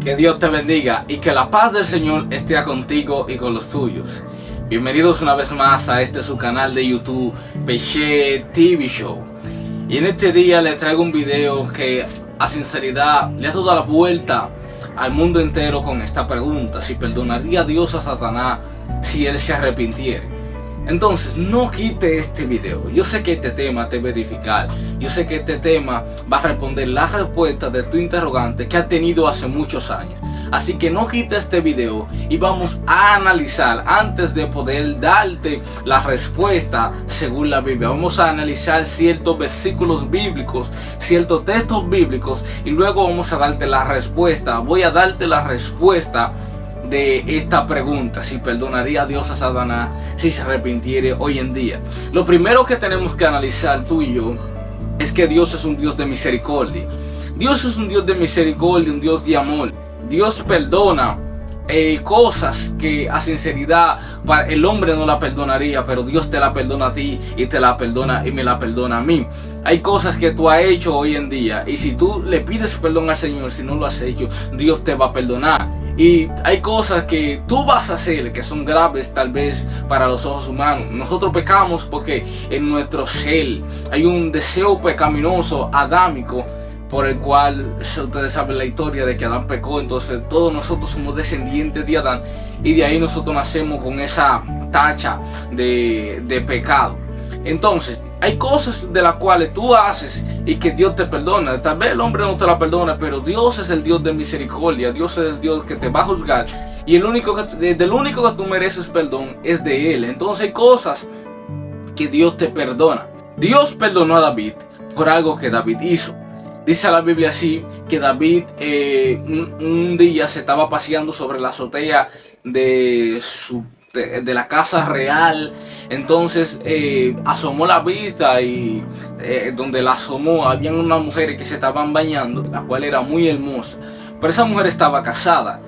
Que Dios te bendiga y que la paz del Señor esté contigo y con los tuyos. Bienvenidos una vez más a su canal de YouTube, Peche TV Show. Y en este día les traigo un video que a sinceridad le ha dado la vuelta al mundo entero con esta pregunta: si perdonaría Dios a Satanás si él se arrepintiera. Entonces no quite este video. Yo sé que este tema te va a edificar. Yo sé que este tema va a responder la respuesta de tu interrogante que has tenido hace muchos años. Así que no quite este video y vamos a analizar, antes de poder darte la respuesta según la Biblia. Vamos a analizar ciertos versículos bíblicos, ciertos textos bíblicos, y luego vamos a darte la respuesta. Voy a darte la respuesta de esta pregunta: si perdonaría a Dios a Satanás si se arrepintiere hoy en día. Lo primero que tenemos que analizar tú y yo es que Dios es un Dios de misericordia. Dios es un Dios de misericordia, un Dios de amor. Dios perdona cosas que a sinceridad el hombre no la perdonaría, pero Dios te la perdona a ti y te la perdona y me la perdona a mí. Hay cosas que tú has hecho hoy en día y si tú le pides perdón al Señor, si no lo has hecho, Dios te va a perdonar. Y hay cosas que tú vas a hacer que son graves tal vez para los ojos humanos. Nosotros pecamos porque en nuestro ser hay un deseo pecaminoso adámico, por el cual ustedes saben la historia de que Adán pecó. Entonces todos nosotros somos descendientes de Adán y de ahí nosotros nacemos con esa tacha de pecado. Entonces hay cosas de las cuales tú haces y que Dios te perdona. Tal vez el hombre no te la perdona, pero Dios es el Dios de misericordia. Dios es el Dios que te va a juzgar y del único que tú mereces perdón es de Él. Entonces hay cosas que Dios te perdona. Dios perdonó a David por algo que David hizo. Dice la Biblia así, que David un día se estaba paseando sobre la azotea de la casa real. Entonces asomó la vista y donde la asomó habían unas mujeres que se estaban bañando, la cual era muy hermosa. Pero esa mujer estaba casada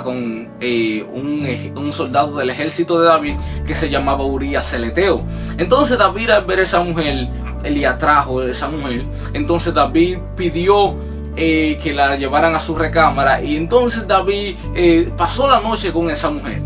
con un soldado del ejército de David que se llamaba Urías el Eteo. Entonces David, al ver a esa mujer, le atrajo a esa mujer. Entonces David pidió que la llevaran a su recámara y entonces David pasó la noche con esa mujer.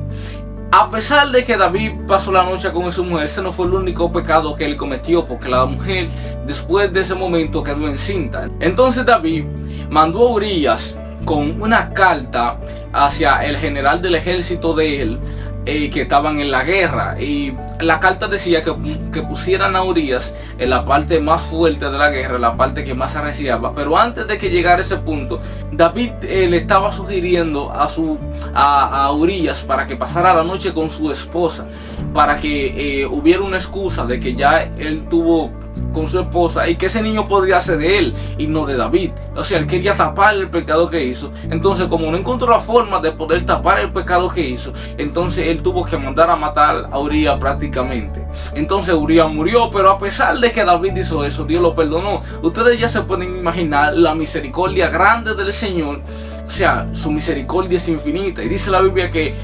A pesar de que David pasó la noche con esa mujer, ese no fue el único pecado que él cometió, porque la mujer después de ese momento quedó encinta. Entonces David mandó a Urías con una carta hacia el general del ejército de él, que estaban en la guerra, y la carta decía que pusieran a Urías en la parte más fuerte de la guerra, la parte que más arreciaba. Pero antes de que llegara ese punto, David le estaba sugiriendo a Urías para que pasara la noche con su esposa, para que hubiera una excusa de que ya él tuvo con su esposa y que ese niño podría ser de él y no de David. O sea, él quería tapar el pecado que hizo. Entonces, como no encontró la forma de poder tapar el pecado que hizo, entonces él tuvo que mandar a matar a Urías prácticamente. Entonces Urías murió, pero a pesar de que David hizo eso, Dios lo perdonó. Ustedes ya se pueden imaginar la misericordia grande del Señor. O sea, su misericordia es infinita. Y dice la Biblia que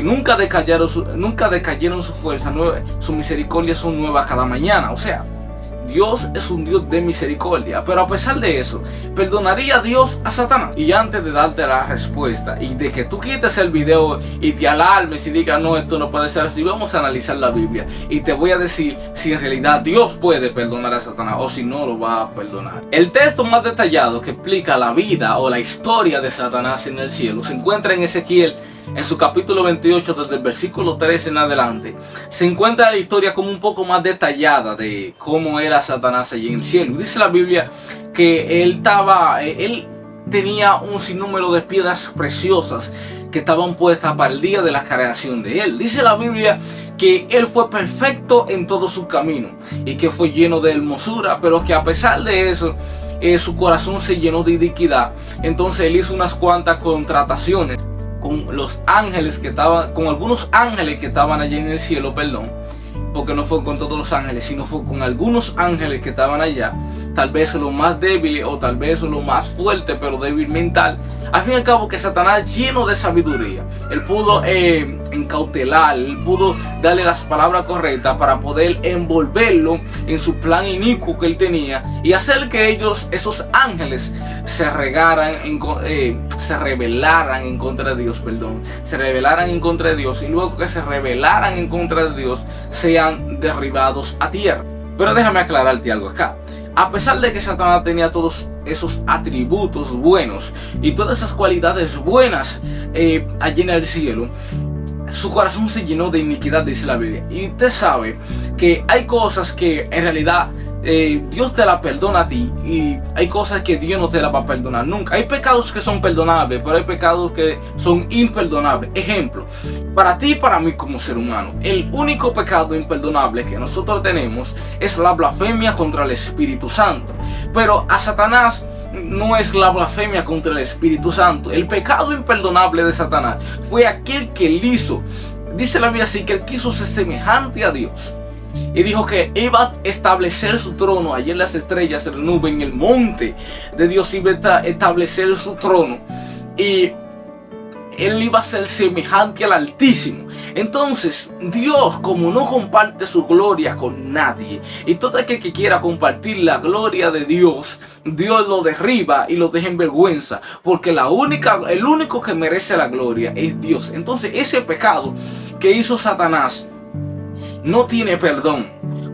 nunca decayeron su fuerza, su misericordia son nuevas cada mañana. O sea, Dios es un Dios de misericordia. Pero a pesar de eso, ¿perdonaría Dios a Satanás? Y antes de darte la respuesta y de que tú quites el video y te alarmes y digas no, esto no puede ser así, vamos a analizar la Biblia y te voy a decir si en realidad Dios puede perdonar a Satanás o si no lo va a perdonar. El texto más detallado que explica la vida o la historia de Satanás en el cielo se encuentra en Ezequiel, en su capítulo 28, desde el versículo 13 en adelante. Se encuentra la historia como un poco más detallada de cómo era Satanás allí en el cielo. Dice la Biblia que él tenía un sinnúmero de piedras preciosas que estaban puestas para el día de la creación de él. Dice la Biblia que él fue perfecto en todo su camino y que fue lleno de hermosura, pero que a pesar de eso su corazón se llenó de iniquidad. Entonces él hizo unas cuantas contrataciones con los ángeles con algunos ángeles que estaban allí en el cielo, porque no fue con todos los ángeles, sino fue con algunos ángeles que estaban allá, tal vez lo más débil o tal vez lo más fuerte, pero débil mental. Al fin y al cabo que Satanás, lleno de sabiduría, él pudo en encautelar, él pudo darle las palabras correctas para poder envolverlo en su plan inicuo que él tenía y hacer que esos ángeles se rebelaran en contra de Dios, se rebelaran en contra de Dios, y luego que se rebelaran en contra de Dios sean derribados a tierra. Pero déjame aclararte algo acá. A pesar de que Satanás tenía todos esos atributos buenos y todas esas cualidades buenas allí en el cielo, su corazón se llenó de iniquidad, dice la Biblia. Y usted sabe que hay cosas que en realidad Dios te la perdona a ti, y hay cosas que Dios no te la va a perdonar nunca. Hay pecados que son perdonables, pero hay pecados que son imperdonables. Ejemplo, para ti y para mí como ser humano, el único pecado imperdonable que nosotros tenemos es la blasfemia contra el Espíritu Santo. Pero a Satanás no es la blasfemia contra el Espíritu Santo. El pecado imperdonable de Satanás fue aquel que él hizo. Dice la Biblia así, que él quiso ser semejante a Dios. Y dijo que iba a establecer su trono allí en las estrellas, en la nube, en el monte de Dios. Iba a establecer su trono y él iba a ser semejante al Altísimo. Entonces Dios, como no comparte su gloria con nadie, y todo aquel que quiera compartir la gloria de Dios, Dios lo derriba y lo deja en vergüenza, porque el único que merece la gloria es Dios. Entonces ese pecado que hizo Satanás no tiene perdón.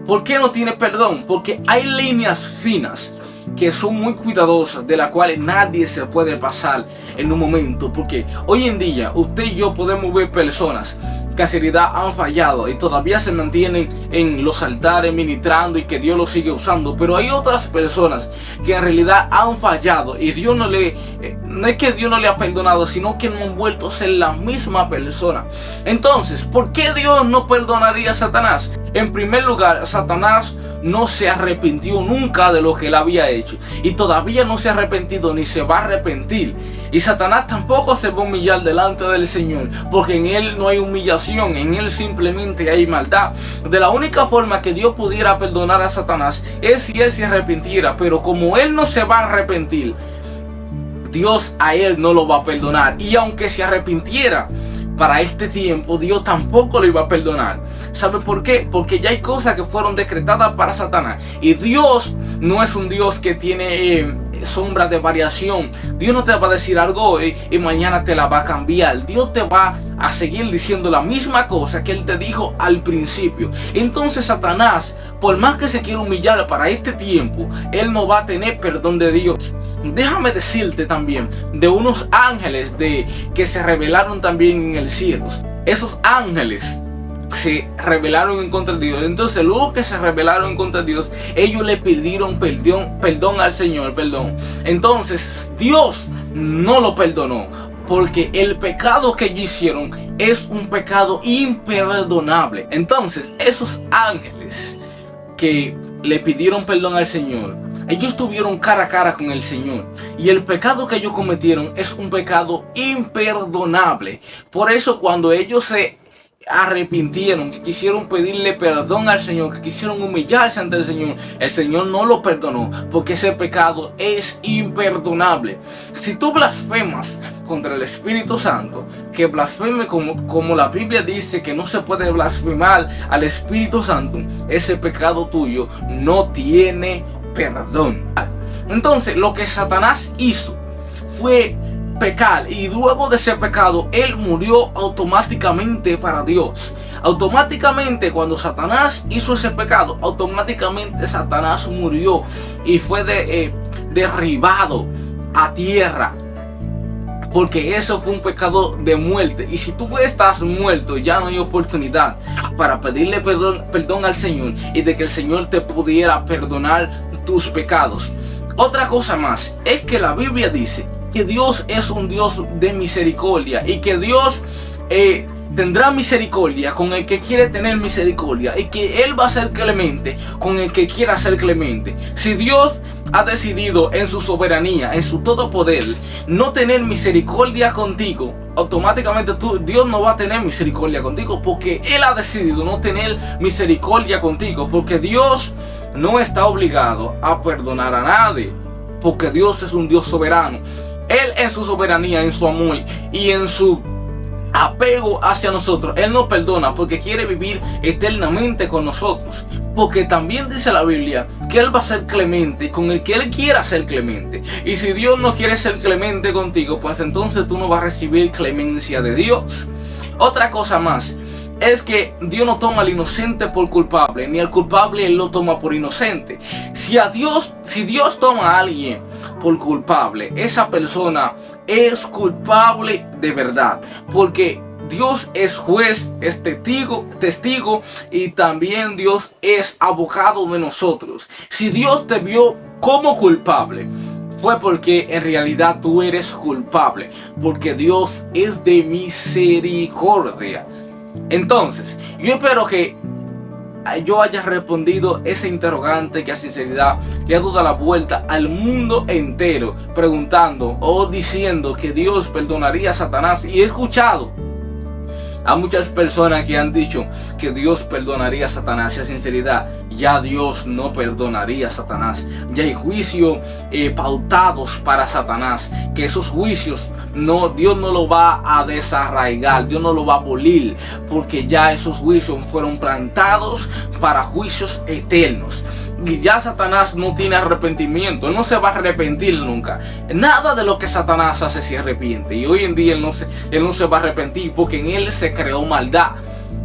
¿Por qué no tiene perdón? Porque hay líneas finas que son muy cuidadosas, de las cuales nadie se puede pasar en un momento. Porque hoy en día usted y yo podemos ver personas que en realidad han fallado y todavía se mantienen en los altares ministrando y que Dios los sigue usando. Pero hay otras personas que en realidad han fallado y Dios no es que Dios no le ha perdonado, sino que no han vuelto a ser la misma persona. Entonces, ¿por qué Dios no perdonaría a Satanás? En primer lugar, Satanás no se arrepintió nunca de lo que él había hecho, y todavía no se ha arrepentido ni se va a arrepentir. Y Satanás tampoco se va a humillar delante del Señor, porque en él no hay humillación, en él simplemente hay maldad. De la única forma que Dios pudiera perdonar a Satanás es si él se arrepintiera, pero como él no se va a arrepentir, Dios a él no lo va a perdonar. Y aunque se arrepintiera para este tiempo, Dios tampoco lo iba a perdonar. ¿Sabe por qué? Porque ya hay cosas que fueron decretadas para Satanás, y Dios no es un Dios que tiene sombra de variación. Dios no te va a decir algo hoy y mañana te la va a cambiar. Dios te va a seguir diciendo la misma cosa que él te dijo al principio. Entonces Satanás, por más que se quiera humillar para este tiempo, él no va a tener perdón de Dios. Déjame decirte también de unos ángeles que se rebelaron también en el cielo. Esos ángeles se rebelaron en contra de Dios. Entonces luego que se rebelaron en contra de Dios, ellos le pidieron perdón al Señor. Entonces Dios no lo perdonó, porque el pecado que ellos hicieron es un pecado imperdonable. Entonces esos ángeles que le pidieron perdón al Señor, ellos tuvieron cara a cara con el Señor, y el pecado que ellos cometieron es un pecado imperdonable. Por eso cuando ellos se arrepintieron, que quisieron pedirle perdón al Señor, que quisieron humillarse ante el Señor no lo perdonó, porque ese pecado es imperdonable. Si tú blasfemas contra el Espíritu Santo, que blasfeme como la Biblia dice que no se puede blasfemar al Espíritu Santo, ese pecado tuyo no tiene perdón. Entonces lo que Satanás hizo fue pecar, y luego de ese pecado él murió automáticamente para Dios. Automáticamente cuando Satanás hizo ese pecado, automáticamente Satanás murió y fue derribado a tierra, porque eso fue un pecado de muerte. Y si tú estás muerto, ya no hay oportunidad para pedirle perdón al Señor, y de que el Señor te pudiera perdonar tus pecados. Otra cosa más es que la Biblia dice que Dios es un Dios de misericordia, y que Dios tendrá misericordia con el que quiere tener misericordia, y que Él va a ser clemente con el que quiera ser clemente. Si Dios ha decidido en su soberanía, en su todo poder, no tener misericordia contigo, automáticamente Dios no va a tener misericordia contigo, porque Él ha decidido no tener misericordia contigo, porque Dios no está obligado a perdonar a nadie, porque Dios es un Dios soberano. Él en su soberanía, en su amor y en su apego hacia nosotros. Él nos perdona porque quiere vivir eternamente con nosotros. Porque también dice la Biblia que Él va a ser clemente con el que Él quiera ser clemente. Y si Dios no quiere ser clemente contigo, pues entonces tú no vas a recibir clemencia de Dios. Otra cosa más es que Dios no toma al inocente por culpable, ni al culpable Él lo toma por inocente. Si Dios toma a alguien por culpable, esa persona es culpable de verdad, porque Dios es juez, es testigo y también Dios es abogado de nosotros. Si Dios te vio como culpable, fue porque en realidad tú eres culpable, porque Dios es de misericordia. Entonces, yo espero que yo haya respondido ese interrogante que a sinceridad le ha dado la vuelta al mundo entero, preguntando o diciendo que Dios perdonaría a Satanás. Y he escuchado a muchas personas que han dicho que Dios perdonaría a Satanás. Y a sinceridad, ya Dios no perdonaría a Satanás. Ya hay juicios pautados para Satanás, que esos juicios Dios no lo va a desarraigar, Dios no lo va a abolir, porque ya esos juicios fueron plantados para juicios eternos. Y ya Satanás no tiene arrepentimiento, Él no se va a arrepentir nunca. Nada de lo que Satanás hace se arrepiente. Y hoy en día Él no se va a arrepentir, porque en Él se creó maldad.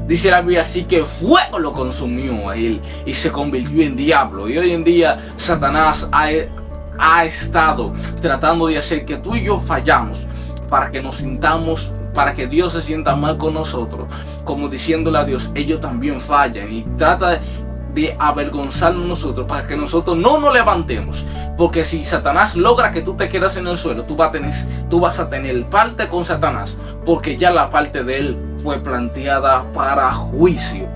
Dice la Biblia así que fuego lo consumió a Él y se convirtió en diablo. Y hoy en día Satanás ha estado tratando de hacer que tú y yo fallamos, para que nos sintamos, para que Dios se sienta mal con nosotros, como diciéndole a Dios, ellos también fallan, y trata de avergonzarnos nosotros para que nosotros no nos levantemos. Porque si Satanás logra que tú te quedas en el suelo, tú vas a tener parte con Satanás, porque ya la parte de él fue planteada para juicio.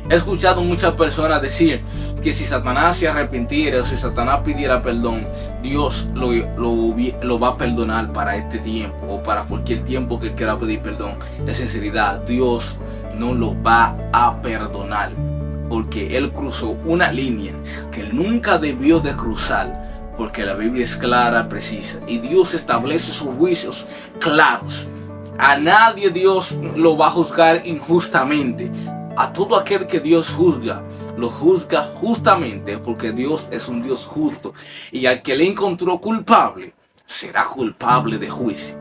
He escuchado muchas personas decir que si Satanás se arrepintiera o si Satanás pidiera perdón, Dios lo va a perdonar para este tiempo o para cualquier tiempo que él quiera pedir perdón. En sinceridad, Dios no lo va a perdonar, porque él cruzó una línea que él nunca debió de cruzar, porque la Biblia es clara, precisa, y Dios establece sus juicios claros. A nadie Dios lo va a juzgar injustamente. A todo aquel que Dios juzga, lo juzga justamente, porque Dios es un Dios justo. Y al que le encontró culpable, será culpable de juicio.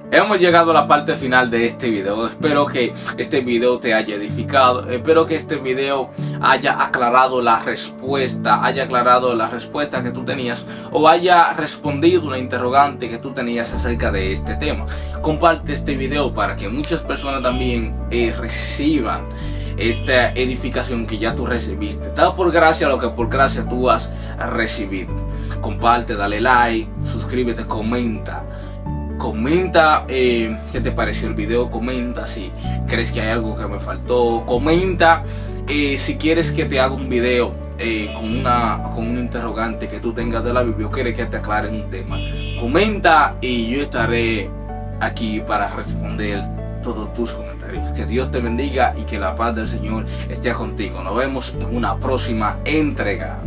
Hemos llegado a la parte final de este video. Espero que este video te haya edificado. Espero que este video haya aclarado la respuesta que tú tenías, o haya respondido la interrogante que tú tenías acerca de este tema. Comparte este video para que muchas personas también reciban esta edificación que ya tú recibiste. Da por gracia lo que por gracia tú has recibido. Comparte, dale like, suscríbete, comenta qué te pareció el video, comenta si crees que hay algo que me faltó, comenta si quieres que te haga un video con un interrogante que tú tengas de la Biblia, o quieres que te aclare un tema. Comenta y yo estaré aquí para responder todos tus comentarios. Que Dios te bendiga y que la paz del Señor esté contigo. Nos vemos en una próxima entrega.